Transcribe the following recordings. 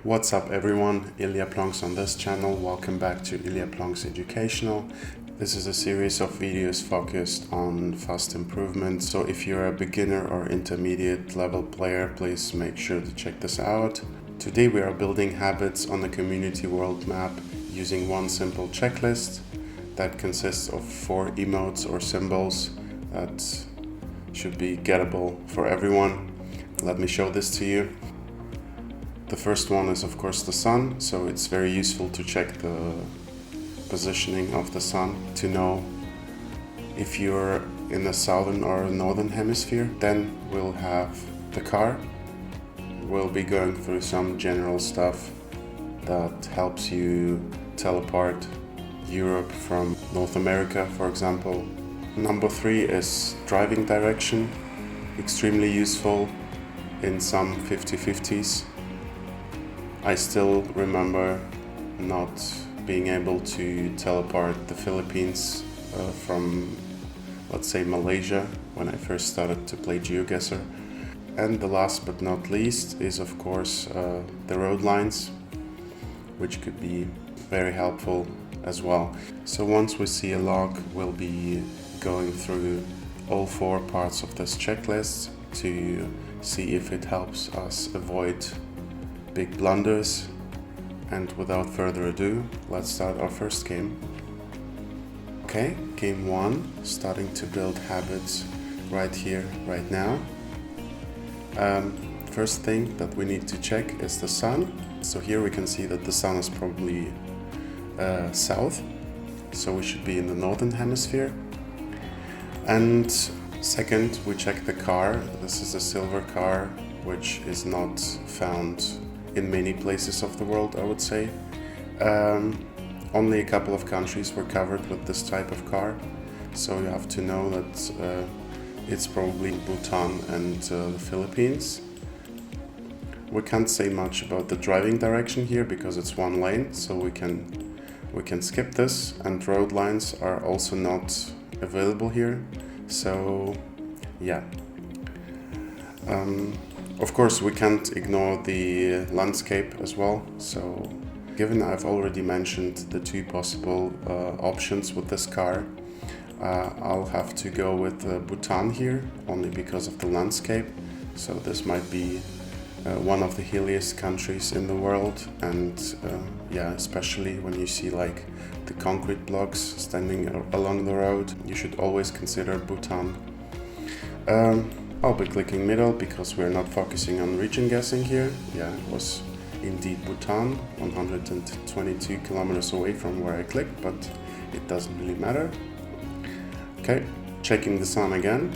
What's up everyone, ILIA Plonks on this channel. Welcome back to ILIA Plonks Educational. This is a series of videos focused on fast improvement. So if you're a beginner or intermediate level player, please make sure to check this out. Today we are building habits on the community world map using one simple checklist that consists of 4 emotes or symbols that should be gettable for everyone. Let me show this to you. The first one is of course the sun, so it's very useful to check the positioning of the sun to know if you're in the southern or northern hemisphere. Then we'll have the car. We'll be going through some general stuff that helps you tell apart Europe from North America, for example. Number 3 is driving direction, extremely useful in some 50-50s. I still remember not being able to tell apart the Philippines from, let's say, Malaysia when I first started to play GeoGuessr. And the last but not least is of course the road lines, which could be very helpful as well. So once we see a log, we'll be going through all 4 parts of this checklist to see if it helps us avoid big blunders. And without further ado, let's start our first game. Okay, game 1, starting to build habits right here, right now. First thing that we need to check is the sun. So here we can see that the sun is probably south, so we should be in the northern hemisphere. And second, we check the car. This is a silver car, which is not found in many places of the world, I would say. Only a couple of countries were covered with this type of car, so you have to know that it's probably Bhutan and the Philippines. We can't say much about the driving direction here because it's one lane, so we can skip this, and road lines are also not available here, so yeah. Of course, we can't ignore the landscape as well. So given I've already mentioned the 2 possible options with this car, I'll have to go with Bhutan here, only because of the landscape. So this might be one of the hilliest countries in the world, and yeah, especially when you see like the concrete blocks standing along the road, you should always consider Bhutan. I'll be clicking middle because we're not focusing on region guessing here. Yeah, it was indeed Bhutan, 122 kilometers away from where I clicked, but it doesn't really matter. Okay, checking the sun again.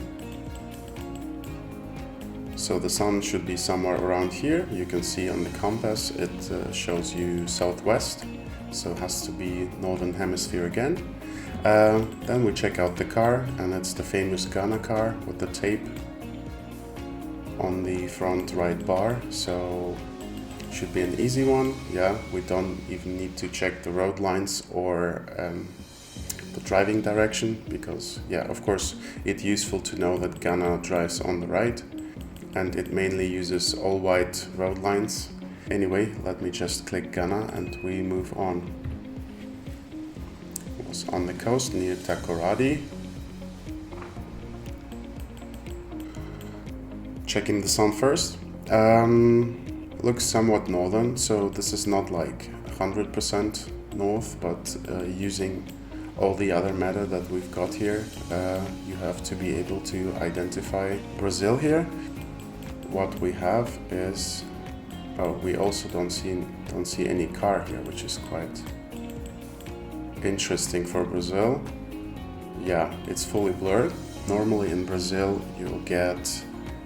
So the sun should be somewhere around here. You can see on the compass it shows you southwest, so it has to be northern hemisphere again. Then we check out the car, and it's the famous Ghana car with the tape on the front right bar, so should be an easy one. Yeah, we don't even need to check the road lines or the driving direction, because yeah, of course it's useful to know that Ghana drives on the right and it mainly uses all white road lines. Anyway, let me just click Ghana and we move on. It was on the coast near Takoradi. Checking the sun first. Looks somewhat northern, so this is not like 100% north, but using all the other matter that we've got here, you have to be able to identify Brazil here. What we have is, oh, we also don't see any car here, which is quite interesting for Brazil. Yeah, it's fully blurred. Normally in Brazil you'll get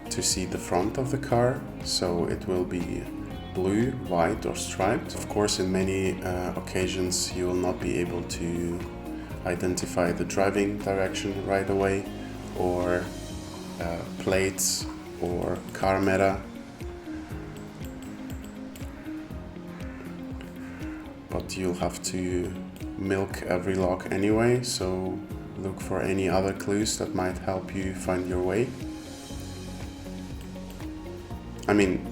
to see the front of the car, so it will be blue, white or striped. Of course, in many occasions you will not be able to identify the driving direction right away, or plates or car meta, but you'll have to milk every log anyway, so look for any other clues that might help you find your way. I mean,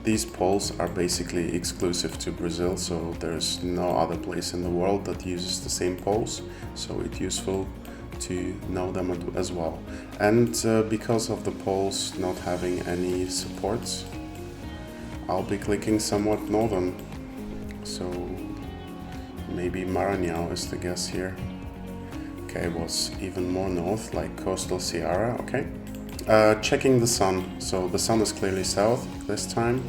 These poles are basically exclusive to Brazil, so there's no other place in the world that uses the same poles, so it's useful to know them as well. And because of the poles not having any supports, I'll be clicking somewhat northern, so maybe Maranhão is the guess here. Okay, it was even more north, like coastal Ceará. Okay. Checking the sun. So the sun is clearly south this time.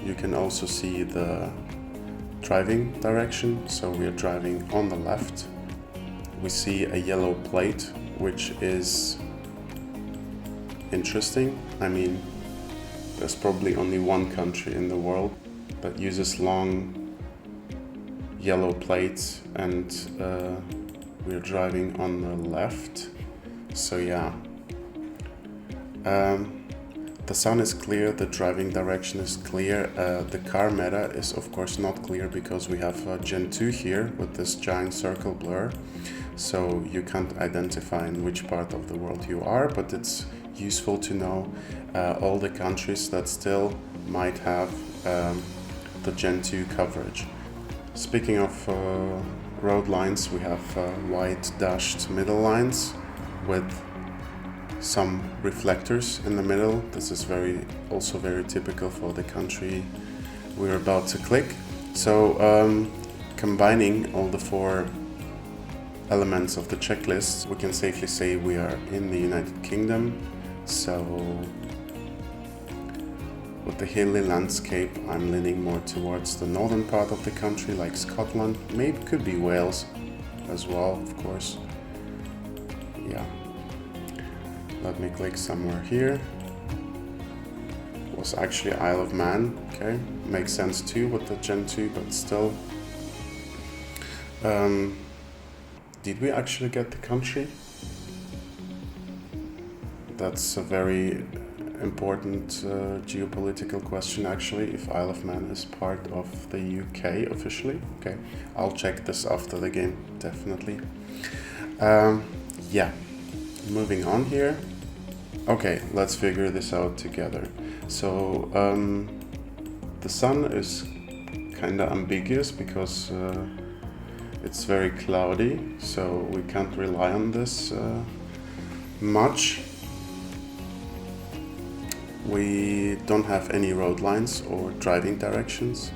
You can also see the driving direction. So we are driving on the left. We see a yellow plate, which is interesting. I mean, there's probably only one country in the world that uses long yellow plates, and we're driving on the left. So yeah. The sun is clear, the driving direction is clear. The car meta is of course not clear because we have Gen 2 here with this giant circle blur. So you can't identify in which part of the world you are, but it's useful to know all the countries that still might have the Gen 2 coverage. Speaking of road lines, we have white dashed middle lines with some reflectors in the middle. This is also very typical for the country we're about to click. So combining all the 4 elements of the checklist, we can safely say we are in the United Kingdom. So with the hilly landscape, I'm leaning more towards the northern part of the country, like Scotland. Maybe could be Wales as well, of course. Yeah. Let me click somewhere here. It was actually Isle of Man. Okay, makes sense too with the Gen 2, but still. Did we actually get the country? That's a very important geopolitical question actually, if Isle of Man is part of the UK officially. Okay, I'll check this after the game, definitely. Yeah, moving on here. Okay, let's figure this out together. So the sun is kind of ambiguous because it's very cloudy, so we can't rely on this much. We don't have any road lines or driving directions,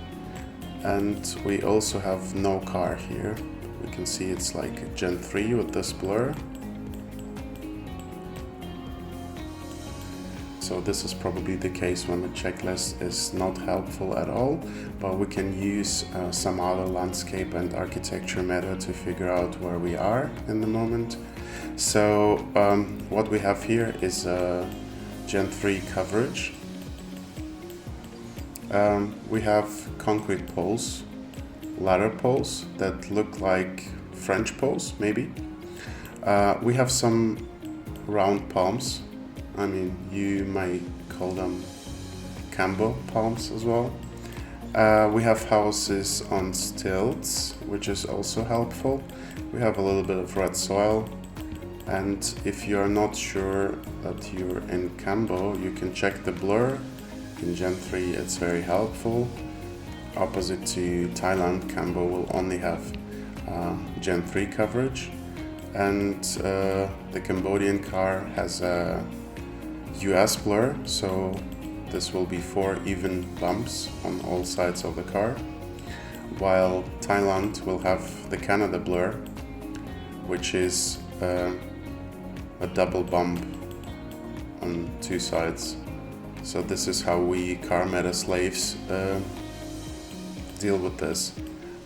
and we also have no car here. We can see it's like Gen 3 with this blur. So this is probably the case when the checklist is not helpful at all, but we can use some other landscape and architecture meta to figure out where we are in the moment. So what we have here is Gen 3 coverage. We have concrete poles, ladder poles that look like French poles, maybe. We have some round palms. I mean, you might call them Cambo palms as well. We have houses on stilts, which is also helpful. We have a little bit of red soil. And if you're not sure that you're in Cambo, you can check the blur. In Gen 3, it's very helpful. Opposite to Thailand, Cambo will only have Gen 3 coverage. And the Cambodian car has a US blur, so this will be 4 even bumps on all sides of the car, while Thailand will have the Canada blur, which is a double bump on 2 sides. So this is how we car meta slaves deal with this.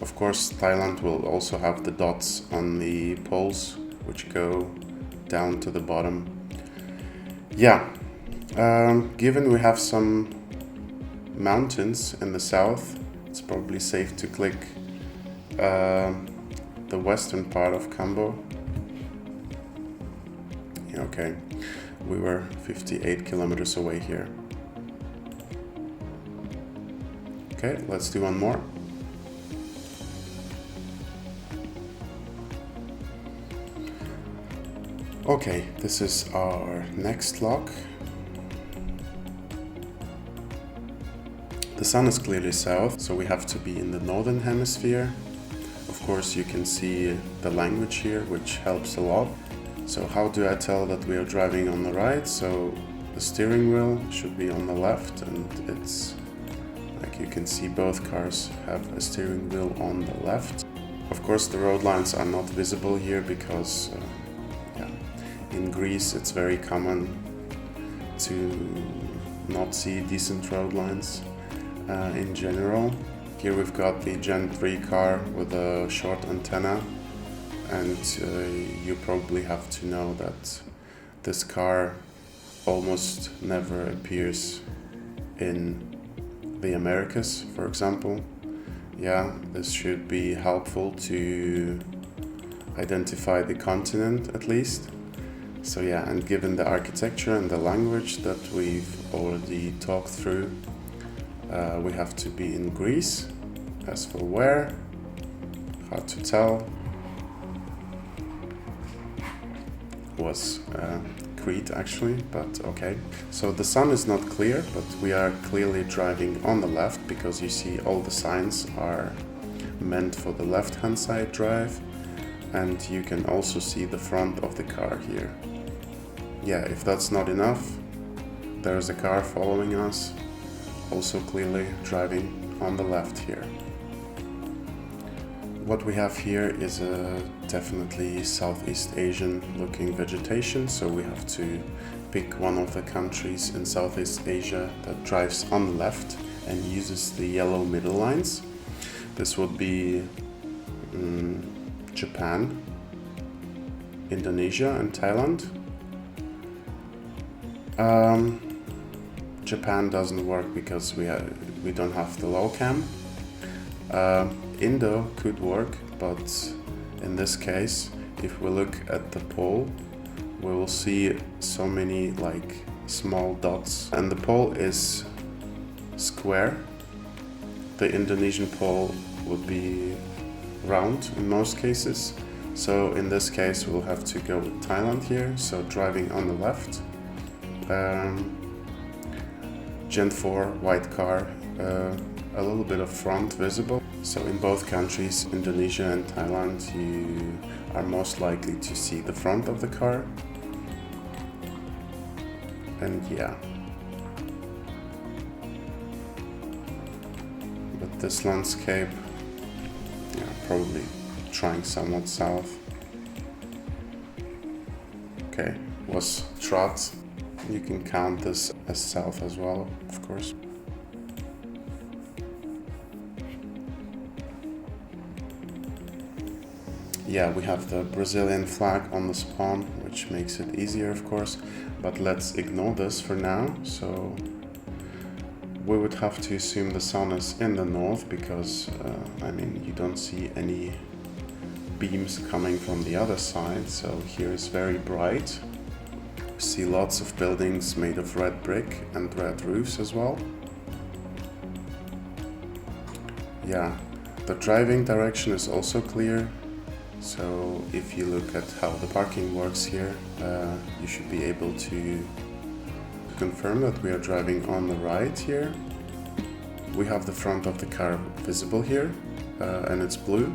Of course, Thailand will also have the dots on the poles, which go down to the bottom. Yeah, given we have some mountains in the south, it's probably safe to click the western part of Cambo. Yeah, okay, we were 58 kilometers away here. Okay, let's do one more. Okay, this is our next lock. The sun is clearly south, so we have to be in the northern hemisphere. Of course, you can see the language here, which helps a lot. So how do I tell that we are driving on the right? So the steering wheel should be on the left, and it's like you can see both cars have a steering wheel on the left. Of course, the road lines are not visible here because in Greece it's very common to not see decent road lines in general. Here we've got the Gen 3 car with a short antenna, and you probably have to know that this car almost never appears in the Americas, for example. Yeah, this should be helpful to identify the continent at least. So yeah, and given the architecture and the language that we've already talked through, we have to be in Greece. As for where, hard to tell. Was Crete actually, but okay. So the sun is not clear, but we are clearly driving on the left because you see all the signs are meant for the left-hand side drive, and you can also see the front of the car here. Yeah, if that's not enough, there's a car following us, also clearly driving on the left here. What we have here is a definitely Southeast Asian looking vegetation, so we have to pick one of the countries in Southeast Asia that drives on the left and uses the yellow middle lines. This would be Japan, Indonesia and Thailand. Japan doesn't work because we don't have the low cam. Indo could work, but in this case, if we look at the pole, we will see so many like small dots, and the pole is square. The Indonesian pole would be round in most cases, so in this case we'll have to go with Thailand here, so driving on the left. Gen 4 white car, a little bit of front visible. So in both countries, Indonesia and Thailand, you are most likely to see the front of the car. And yeah. But this landscape, yeah, probably trying somewhat south. Okay, was trot. You can count this as south as well, of course. Yeah, we have the Brazilian flag on the spawn, which makes it easier, of course, but let's ignore this for now. So we would have to assume the sun is in the north because, you don't see any beams coming from the other side, so here is very bright. We see lots of buildings made of red brick and red roofs as well. Yeah, the driving direction is also clear. So if you look at how the parking works here, you should be able to confirm that we are driving on the right here. We have the front of the car visible here, and it's blue.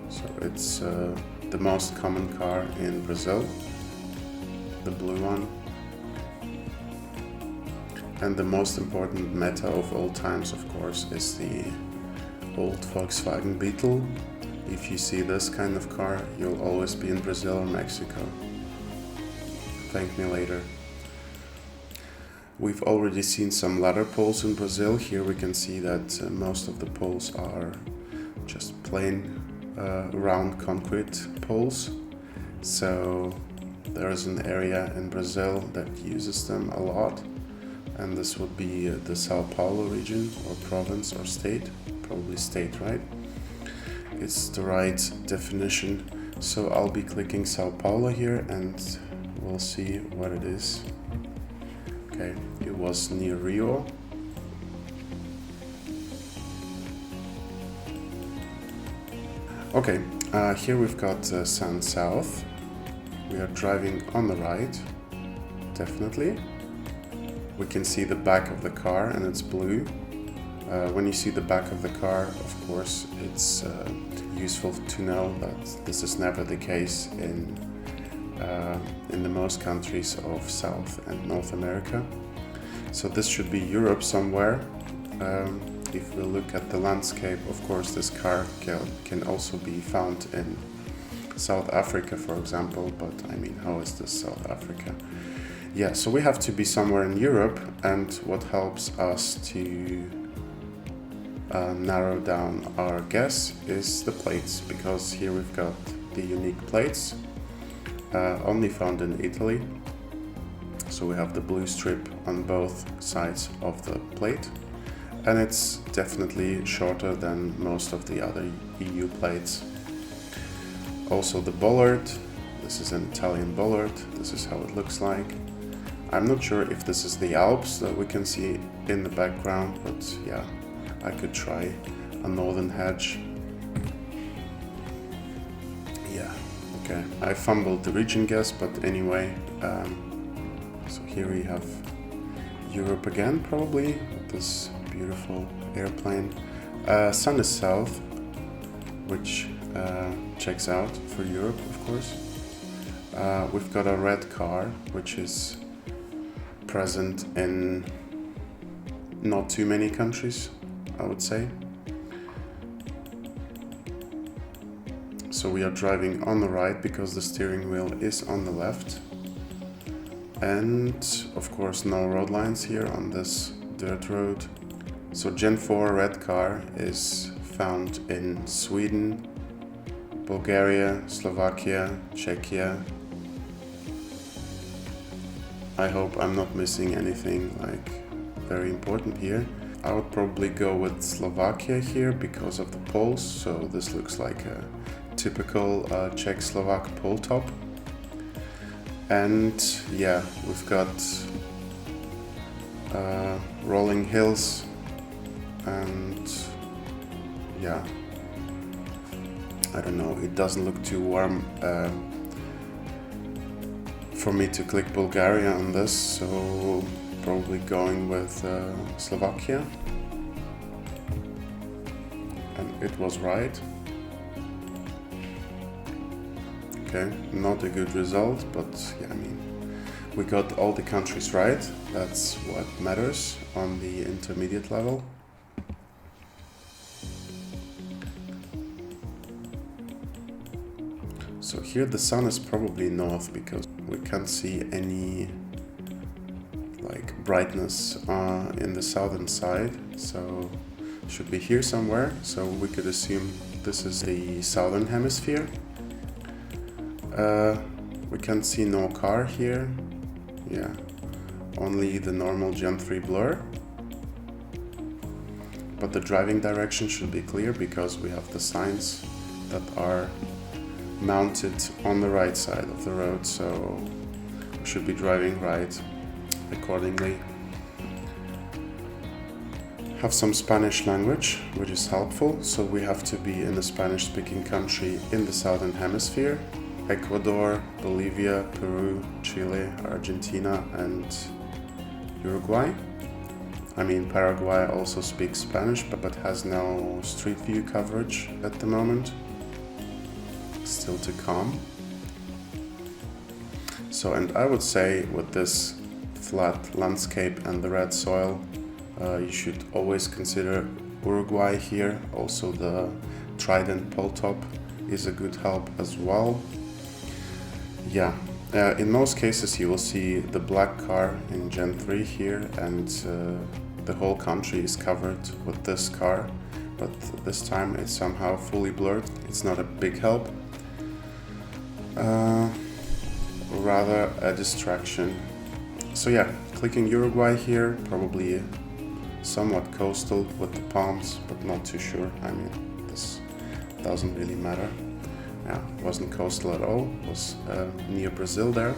So it's the most common car in Brazil, the blue one. And the most important meta of all times, of course, is the old Volkswagen Beetle. If you see this kind of car, you'll always be in Brazil or Mexico. Thank me later. We've already seen some ladder poles in Brazil. Here we can see that most of the poles are just plain round concrete poles. So there is an area in Brazil that uses them a lot. And this would be the Sao Paulo region or province or state, probably state, right? It's the right definition. So I'll be clicking Sao Paulo here and we'll see what it is. Okay, it was near Rio. Okay, here we've got Sun South. We are driving on the right, definitely. We can see the back of the car and it's blue. When you see the back of the car, of course, it's useful to know that this is never the case in the most countries of South and North America. So this should be Europe somewhere. If we look at the landscape, of course, this car can also be found in South Africa, for example, but I mean, how is this South Africa? Yeah, so we have to be somewhere in Europe, and what helps us to narrow down our guess is the plates, because here we've got the unique plates, only found in Italy. So we have the blue strip on both sides of the plate, and it's definitely shorter than most of the other EU plates. Also the bollard, this is an Italian bollard, this is how it looks like. I'm not sure if this is the Alps that we can see in the background, but yeah, I could try a northern hedge. Yeah, okay, I fumbled the region guess, but anyway, so here we have Europe again, probably, with this beautiful airplane. Sun is south, which checks out for Europe, of course. We've got a red car, which is present in not too many countries, I would say. So we are driving on the right because the steering wheel is on the left. And of course no road lines here on this dirt road. So Gen 4 red car is found in Sweden, Bulgaria, Slovakia, Czechia. I hope I'm not missing anything like very important here. I would probably go with Slovakia here because of the poles, so this looks like a typical Czech-Slovak pole top. And yeah, we've got rolling hills, and yeah, I don't know, it doesn't look too warm for me to click Bulgaria on this, so probably going with Slovakia. And it was right. Okay, not a good result, but yeah, I mean, we got all the countries right. That's what matters on the intermediate level. So here the sun is probably north because we can't see any like brightness in the southern side, so should be here somewhere. So we could assume this is the southern hemisphere. We can't see no car here. Yeah, only the normal Gen 3 blur. But the driving direction should be clear because we have the signs that are mounted on the right side of the road, so we should be driving right accordingly. Have some Spanish language, which is helpful, so we have to be in a Spanish-speaking country in the southern hemisphere. Ecuador, Bolivia, Peru, Chile, Argentina, and Uruguay. I mean, Paraguay also speaks Spanish, but has no street view coverage at the moment. Still to come. So, and I would say with this flat landscape and the red soil, you should always consider Uruguay here. Also the trident pole top is a good help as well. Yeah, in most cases you will see the black car in Gen 3 here, and the whole country is covered with this car, but this time it's somehow fully blurred. It's not a big help. Rather a distraction. So yeah, clicking Uruguay here, probably somewhat coastal with the palms, but not too sure. I mean, this doesn't really matter. Yeah, wasn't coastal at all, was near Brazil there.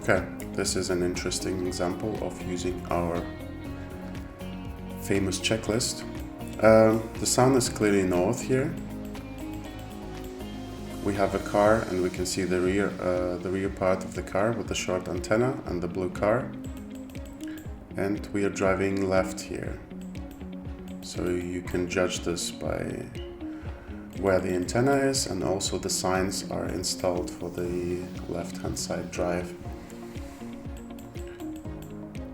Okay, this is an interesting example of using our famous checklist. The sun is clearly north here. We have a car and we can see the rear part of the car with the short antenna and the blue car. and we are driving left here. So you can judge this by where the antenna is, and also the signs are installed for the left-hand side drive.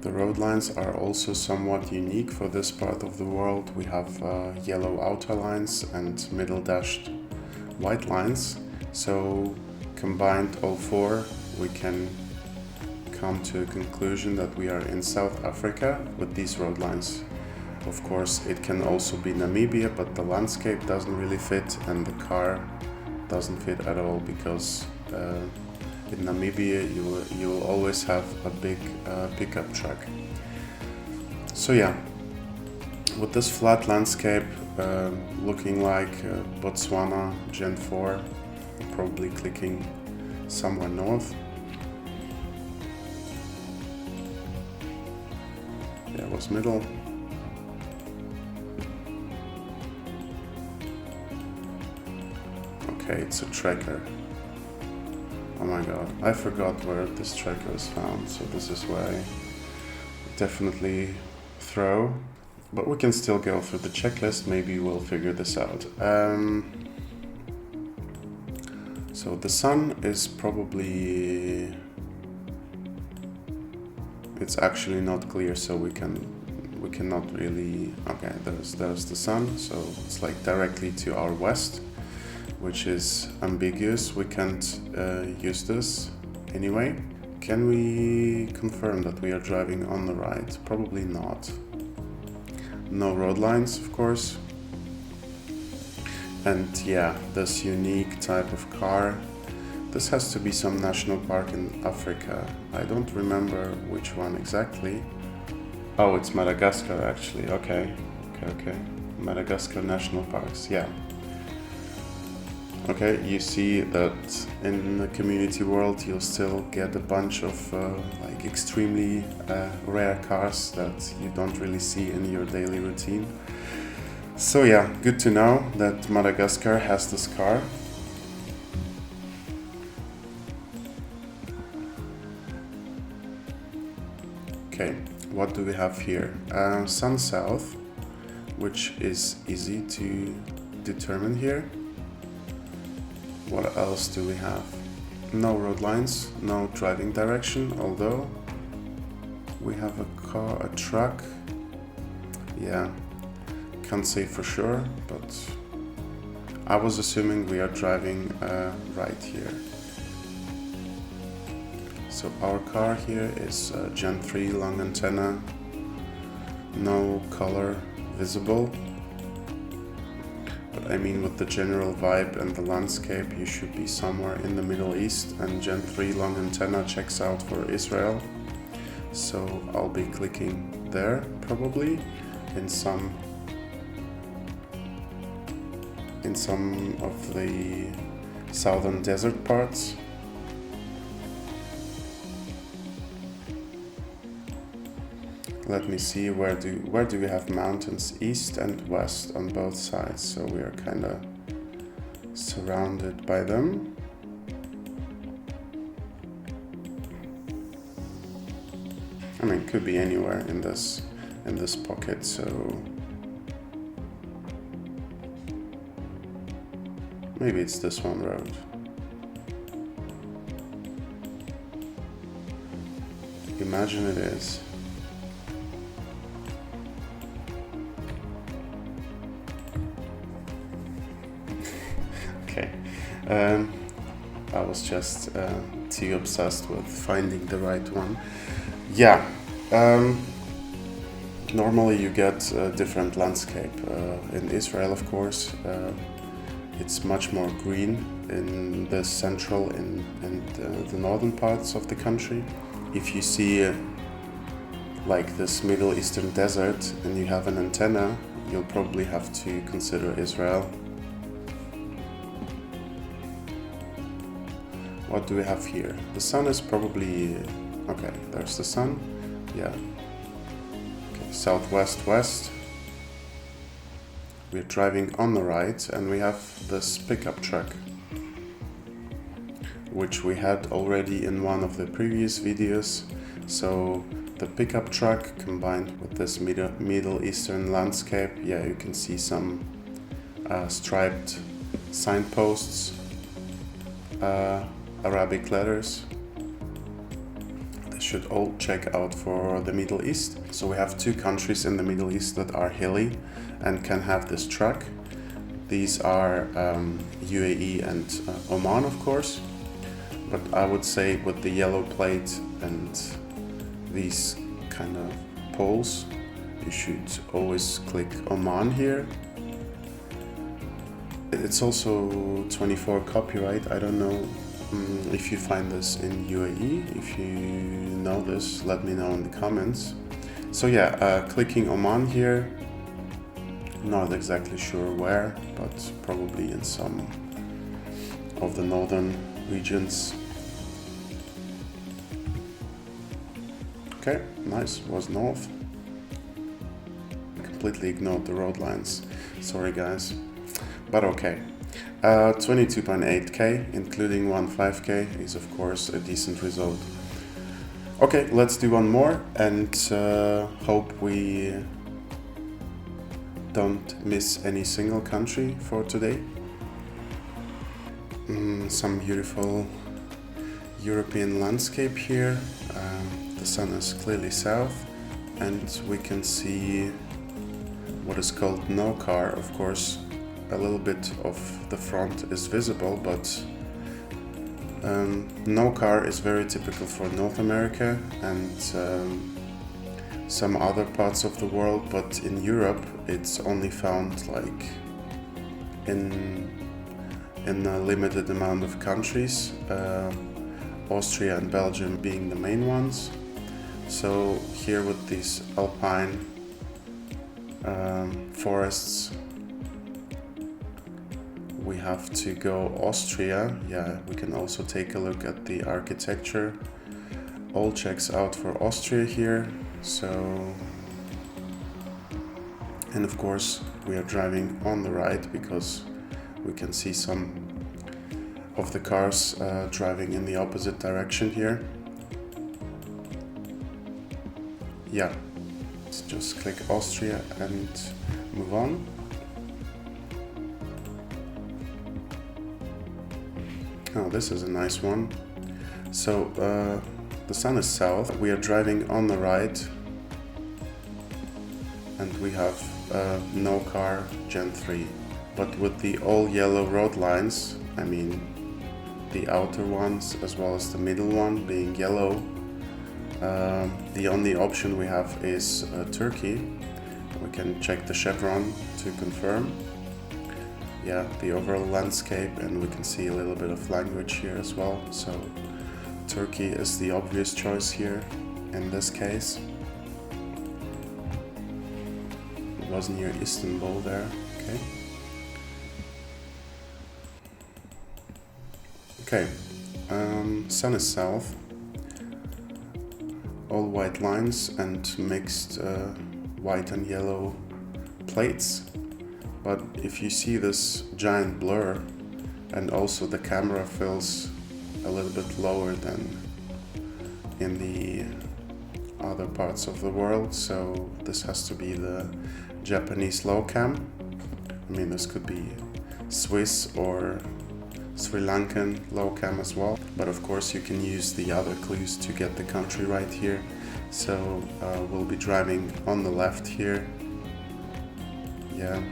The road lines are also somewhat unique for this part of the world. We have yellow outer lines and middle dashed white lines. So combined all four, we can come to a conclusion that we are in South Africa with these road lines. Of course, it can also be Namibia, but the landscape doesn't really fit and the car doesn't fit at all, because in Namibia you will always have a big pickup truck. So yeah, with this flat landscape looking like Botswana Gen 4, probably clicking somewhere north. Yeah, it was middle. Okay, it's a tracker. Oh my god, I forgot where this tracker is found, so this is where I definitely throw. But we can still go through the checklist, maybe we'll figure this out. So the sun is probably... It's actually not clear, so we cannot really... Okay, there's the sun, so it's like directly to our west, which is ambiguous. We can't use this anyway. Can we confirm that we are driving on the right? Probably not. No road lines, of course. And yeah, this unique type of car. This has to be some national park in Africa. I don't remember which one exactly. Oh, it's Madagascar actually. Okay. Madagascar National Parks, yeah. Okay, you see that in the community world you'll still get a bunch of like extremely rare cars that you don't really see in your daily routine. So yeah, good to know that Madagascar has this car. Okay, what do we have here? Sun south, which is easy to determine here. What else do we have? No road lines, no driving direction, although we have a truck. Yeah, can't say for sure, but I was assuming we are driving right here. So our car here is Gen 3 long antenna, no color visible. But I mean, with the general vibe and the landscape, you should be somewhere in the Middle East, and Gen 3 long antenna checks out for Israel. So I'll be clicking there, probably, in some of the southern desert parts. Let me see, where do we have mountains? East and west on both sides, so we are kind of surrounded by them. I mean, could be anywhere in this pocket, so maybe it's this one road. Imagine it is. Okay, I was just too obsessed with finding the right one. Yeah, normally you get a different landscape. In Israel, of course, it's much more green in the central and the northern parts of the country. If you see like this Middle Eastern desert and you have an antenna, you'll probably have to consider Israel. What do we have here? The sun is probably... okay, there's the sun. Yeah. Okay, southwest west. We're driving on the right and we have this pickup truck, which we had already in one of the previous videos. So the pickup truck combined with this Middle Eastern landscape. Yeah, you can see some striped signposts, Arabic letters. They should all check out for the Middle East. So we have two countries in the Middle East that are hilly and can have this truck. These are UAE and Oman, of course. But I would say with the yellow plate and these kind of poles, you should always click Oman here. It's also 24 copyright. I don't know if you find this in UAE. If you know this, let me know in the comments. So yeah, clicking Oman here, not exactly sure where, but probably in some of the northern regions. Okay, nice, was north. Completely ignored the road lines. Sorry guys, but okay. 22.8k, including 1.5k, is of course a decent result. Okay, let's do one more and hope we don't miss any single country for today. Some beautiful European landscape here. The sun is clearly south and we can see what is called no car. Of course, a little bit of the front is visible, but no car is very typical for North America and some other parts of the world, but in Europe it's only found like in a limited amount of countries, Austria and Belgium being the main ones. So here with these alpine forests, we have to go Austria. Yeah, we can also take a look at the architecture. All checks out for Austria here. So, and of course we are driving on the right because we can see some of the cars driving in the opposite direction here. Yeah, let's just click Austria and move on. Oh, this is a nice one. So the sun is south, we are driving on the right and we have no car Gen 3. But with the all yellow road lines, I mean the outer ones as well as the middle one being yellow, the only option we have is Turkey. We can check the chevron to confirm. Yeah, the overall landscape, and we can see a little bit of language here as well. So Turkey is the obvious choice here in this case. It was near Istanbul there, okay. Okay, sun is south, all white lines and mixed white and yellow plates. But if you see this giant blur, and also the camera feels a little bit lower than in the other parts of the world, so this has to be the Japanese low cam. I mean, this could be Swiss or Sri Lankan low cam as well, but of course you can use the other clues to get the country right here. So we'll be driving on the left here. Yeah,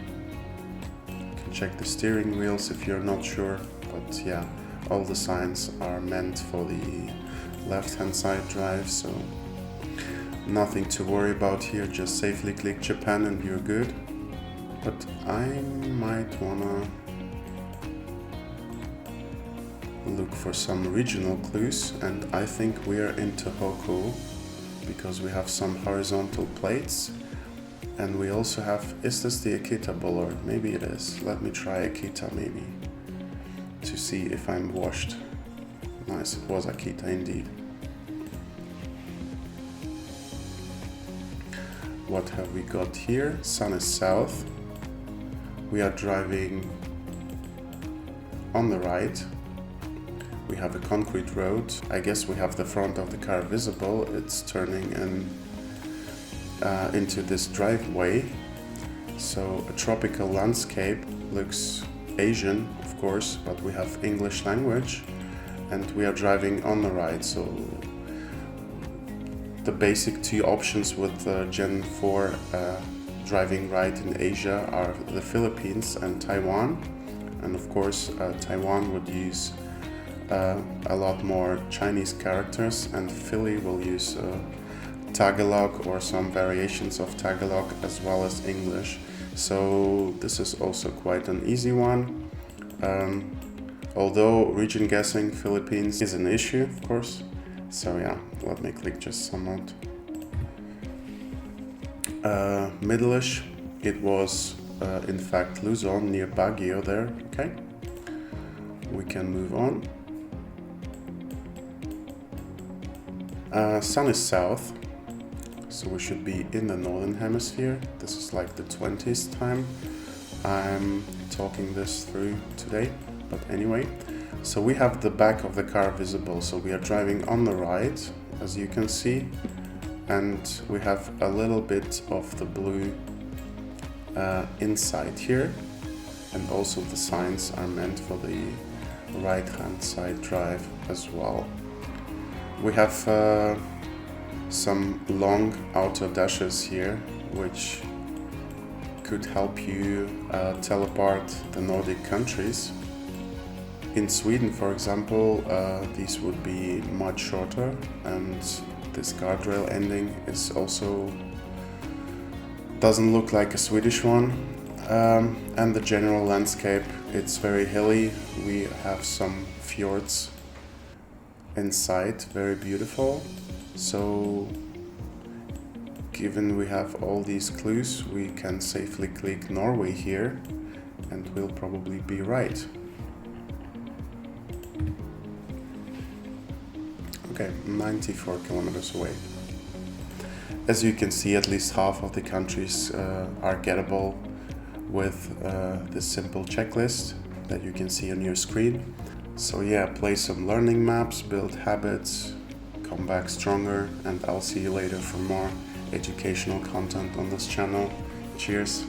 you can check the steering wheels if you're not sure, but yeah, all the signs are meant for the left hand side drive, so nothing to worry about here. Just safely click Japan and you're good. But I might wanna look for some regional clues, and I think we are in Tohoku because we have some horizontal plates, and we also have, is this the Akita Boulevard? Maybe it is. Let me try Akita maybe to see if I'm washed. Nice, it was Akita indeed. What have we got here? Sun is south. We are driving on the right. We have a concrete road. I guess we have the front of the car visible. It's turning into this driveway. So a tropical landscape, looks Asian of course, but we have English language and we are driving on the right. So the basic two options with Gen 4 driving right in Asia are the Philippines and Taiwan. And of course Taiwan would use a lot more Chinese characters, and Philly will use Tagalog or some variations of Tagalog as well as English. So this is also quite an easy one. Although region guessing Philippines is an issue, of course. So yeah, let me click just somewhat. Middle-ish, it was in fact Luzon near Baguio there, okay? We can move on. Sun is south, so we should be in the northern hemisphere. This is like the 20th time I'm talking this through today, but anyway. So we have the back of the car visible, so we are driving on the right, as you can see, and we have a little bit of the blue inside here, and also the signs are meant for the right hand side drive as well. We have some long outer dashes here, which could help you tell apart the Nordic countries. In Sweden, for example, these would be much shorter, and this guardrail ending is also doesn't look like a Swedish one. And the general landscape, it's very hilly. We have some fjords inside, very beautiful. So given we have all these clues, we can safely click Norway here and we'll probably be right. Okay, 94 kilometers away. As you can see, at least half of the countries are gettable with this simple checklist that you can see on your screen. So yeah, play some learning maps, build habits, come back stronger, and I'll see you later for more educational content on this channel. Cheers!